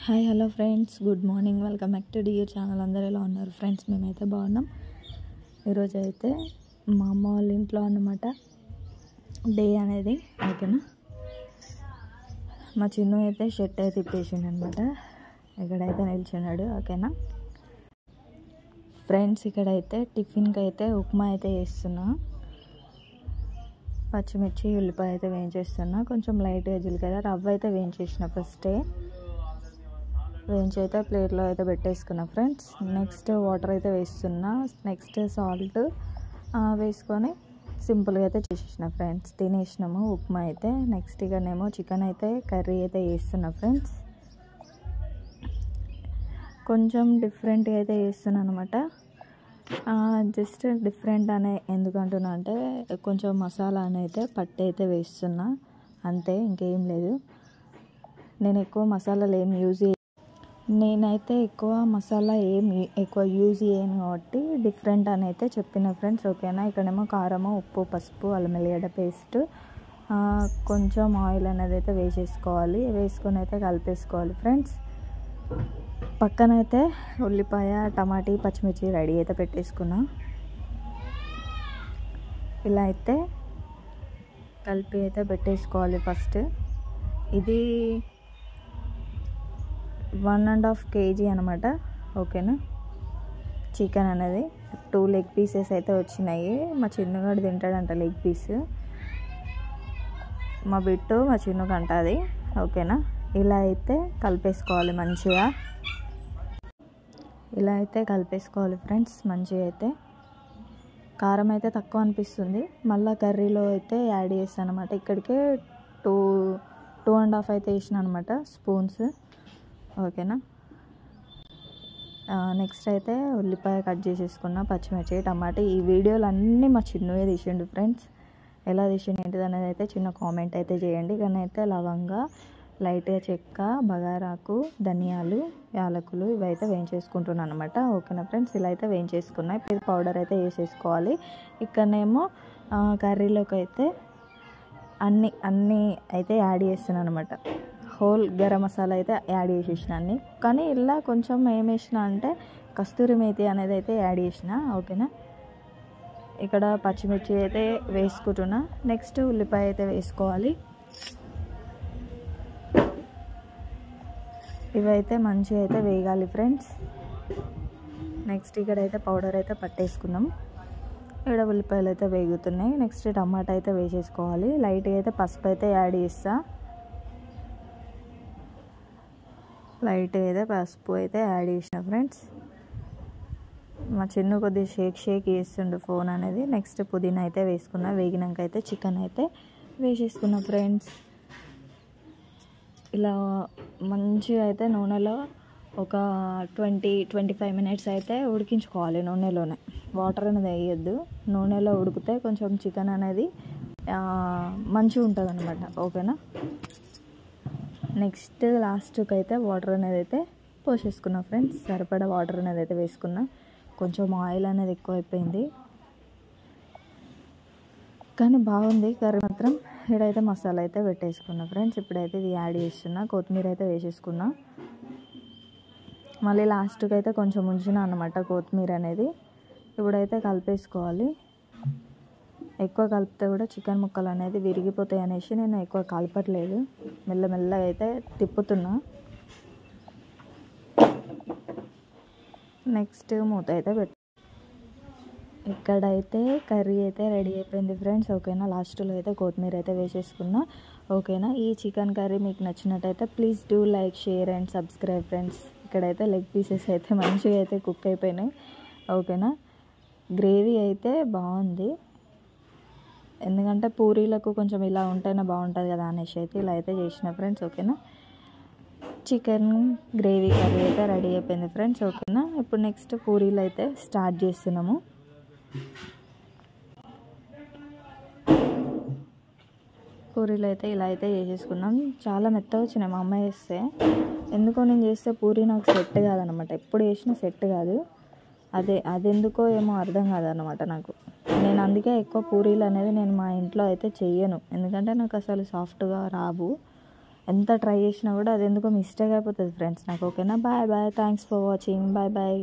Hi hello friends, good morning. Welcome back to dear channel. అందరూ ఎలా ఉన్నారు friends? మేమైతే బాగున్నాం. ఈరోజు అయితే మా అమ్మ వాళ్ళ ఇంట్లో అన్నమాట డే అనేది. ఓకేనా, మా చిన్ను అయితే షర్ట్ అయితే తిప్పేసిండు అనమాట. ఇక్కడైతే నిల్చున్నాడు. ఓకేనా ఫ్రెండ్స్, ఇక్కడైతే టిఫిన్కి అయితే ఉప్మా అయితే వేస్తున్నా. పచ్చిమిర్చి ఉల్లిపాయ అయితే వేయించేస్తున్నా. కొంచెం లైట్గా జీలకర్ర రవ్వ అయితే వేయించేసిన. ఫస్టే వేయించి అయితే ప్లేట్లో అయితే పెట్టేసుకున్నా ఫ్రెండ్స్. నెక్స్ట్ వాటర్ అయితే వేస్తున్నా. నెక్స్ట్ సాల్ట్ వేసుకొని సింపుల్గా అయితే చేసేసిన ఫ్రెండ్స్. తినేసినాము ఉప్మా అయితే. నెక్స్ట్ ఇకనేమో చికెన్ అయితే కర్రీ అయితే వేస్తున్నా ఫ్రెండ్స్. కొంచెం డిఫరెంట్గా అయితే వేస్తున్నాను అనమాట. జస్ట్ డిఫరెంట్ అనే ఎందుకంటున్నా అంటే కొంచెం మసాలా అయితే పట్టి అయితే వేస్తున్నా, అంతే, ఇంకేం లేదు. నేనైతే ఎక్కువ మసాలా ఏం యూజ్ చేయను కాబట్టి డిఫరెంట్ అని అయితే చెప్పిన ఫ్రెండ్స్. ఓకేనా, ఇక్కడేమో కారము, ఉప్పు, పసుపు, అల్లం వెల్లిగడ్డ పేస్ట్, కొంచెం ఆయిల్ అనేది అయితే వేసేసుకోవాలి. వేసుకొని అయితే కలిపేసుకోవాలి ఫ్రెండ్స్. పక్కనైతే ఉల్లిపాయ, టమాటీ, పచ్చిమిర్చి రెడీ అయితే పెట్టేసుకున్నా. ఇలా అయితే కలిపి అయితే పెట్టేసుకోవాలి ఫస్ట్. ఇది 1.5 kg అనమాట. ఓకేనా, చికెన్ అనేది 2 లెగ్ పీసెస్ అయితే వచ్చినాయి. మా చిన్నగాడు తింటాడంట లెగ్ పీస్. మా బిట్టు మా చిన్నగా అంటది. ఓకేనా, ఇలా అయితే కలిపేసుకోవాలి మంచిగా. ఇలా అయితే కలిపేసుకోవాలి ఫ్రెండ్స్ మంచిగా. అయితే కారం అయితే తక్కువ అనిపిస్తుంది. మళ్ళీ కర్రీలో అయితే యాడ్ చేస్తాను అనమాట. ఇక్కడికే 2.5 అయితే వేసిన అనమాట స్పూన్స్. ఓకేనా, నెక్స్ట్ అయితే ఉల్లిపాయ కట్ చేసేసుకున్న, పచ్చిమిర్చి, టమాటా. ఈ వీడియోలు అన్నీ మా చిన్నవే తీసిండు ఫ్రెండ్స్. ఎలా తీసిండు ఏంటిది అనేది అయితే చిన్న కామెంట్ అయితే చేయండి. కానీ అయితే లవంగా, లైట్గా చెక్క, బగారాకు, ధనియాలు, యాలకులు ఇవైతే వేయించేసుకుంటున్నాను అనమాట. ఓకేనా ఫ్రెండ్స్, ఇలా అయితే వేయించేసుకున్నా. ఇప్పుడు పౌడర్ అయితే వేసేసుకోవాలి. ఇక్కడనేమో కర్రీలోకి అయితే అన్నీ అయితే యాడ్ చేస్తున్నాను అనమాట. హోల్ గరం మసాలా అయితే యాడ్ చేసేసిన అన్ని. కానీ ఇలా కొంచెం ఏం వేసిన అంటే కస్తూరి మేతి అనేది అయితే యాడ్ చేసిన. ఓకేనా, ఇక్కడ పచ్చిమిర్చి అయితే వేసుకుంటున్నా. నెక్స్ట్ ఉల్లిపాయ అయితే వేసుకోవాలి. ఇవైతే మంచిగా అయితే వేగాలి ఫ్రెండ్స్. నెక్స్ట్ ఇక్కడైతే పౌడర్ అయితే పట్టేసుకున్నాం. ఇక్కడ ఉల్లిపాయలు అయితే వేగుతున్నాయి. నెక్స్ట్ టమాటా అయితే వేసేసుకోవాలి. లైట్గా అయితే పసుపు అయితే యాడ్ చేస్తా. లైట్గా అయితే పసుపు అయితే యాడ్ చేసిన ఫ్రెండ్స్. మా చిన్న కొద్దిగా షేక్ చేస్తుండు ఫోన్ అనేది. నెక్స్ట్ పుదీనా అయితే వేసుకున్నా. వేగినాక అయితే చికెన్ అయితే వేసేసుకున్నా ఫ్రెండ్స్. ఇలా మంచిగా అయితే నూనెలో ఒక 20-25 మినిట్స్ అయితే ఉడికించుకోవాలి. నూనెలోనే, వాటర్ అనేది వేయద్దు. నూనెలో ఉడికితే కొంచెం చికెన్ అనేది మంచిగా ఉంటుంది అనమాట. ఓకేనా, నెక్స్ట్ లాస్ట్కి అయితే వాటర్ అనేది అయితే పోసేసుకున్నా ఫ్రెండ్స్. సరిపడా వాటర్ అనేది అయితే వేసుకున్నా. కొంచెం ఆయిల్ అనేది ఎక్కువ అయిపోయింది కానీ బాగుంది కర్రీ మాత్రం. ఇక్కడైతే మసాలా అయితే పెట్టేసుకున్నా ఫ్రెండ్స్. ఇప్పుడైతే ఇది యాడ్ చేస్తున్నా. కొత్తిమీర అయితే వేసేసుకున్నా. మళ్ళీ లాస్ట్కి అయితే కొంచెం ఉంచిన అన్నమాట కొత్తిమీర అనేది. ఇప్పుడైతే కలిపేసుకోవాలి. ఎక్కువ కలిపితే కూడా చికెన్ ముక్కలు అనేది విరిగిపోతాయి అనేసి నేను ఎక్కువ కలపట్లేదు. మెల్లమెల్లగా అయితే తిప్పుతున్నా. నెక్స్ట్ మూత అయితే ఇక్కడైతే కర్రీ అయితే రెడీ అయిపోయింది ఫ్రెండ్స్. ఓకేనా, లాస్ట్లో అయితే కొత్తిమీర అయితే వేసేసుకున్నా. ఓకేనా, ఈ చికెన్ కర్రీ మీకు నచ్చినట్టయితే please do like, share and subscribe friends. ఇక్కడైతే లెగ్ పీసెస్ అయితే మంచిగా అయితే కుక్ అయిపోయినాయి. ఓకేనా, గ్రేవీ అయితే బాగుంది. ఎందుకంటే పూరీలకు కొంచెం ఇలా ఉంటేనే బాగుంటుంది కదా అనేసి అయితే ఇలా అయితే చేసిన ఫ్రెండ్స్. ఓకేనా, చికెన్ గ్రేవీ కర్రీ అయితే రెడీ అయిపోయింది ఫ్రెండ్స్. ఓకేనా, ఇప్పుడు నెక్స్ట్ పూరీలు అయితే స్టార్ట్ చేస్తున్నాము. పూరీలు అయితే ఇలా అయితే చేసేసుకున్నాం. చాలా మెత్తగా వచ్చినాయి మా అమ్మ చేస్తే. ఎందుకో నేను చేస్తే పూరీ నాకు సెట్ కాదనమాట. ఎప్పుడు చేసినా సెట్ కాదు. అదెందుకో ఏమో అర్థం కాదనమాట నాకు. నేను అందుకే ఎక్కువ పూరీలు అనేది నేను మా ఇంట్లో అయితే చెయ్యను. ఎందుకంటే నాకు అసలు సాఫ్ట్గా రావు. ఎంత ట్రై చేసినా కూడా అది ఎందుకో మిస్టేక్ అయిపోతుంది ఫ్రెండ్స్ నాకు. ఓకేనా, bye bye, thanks for watching, bye bye.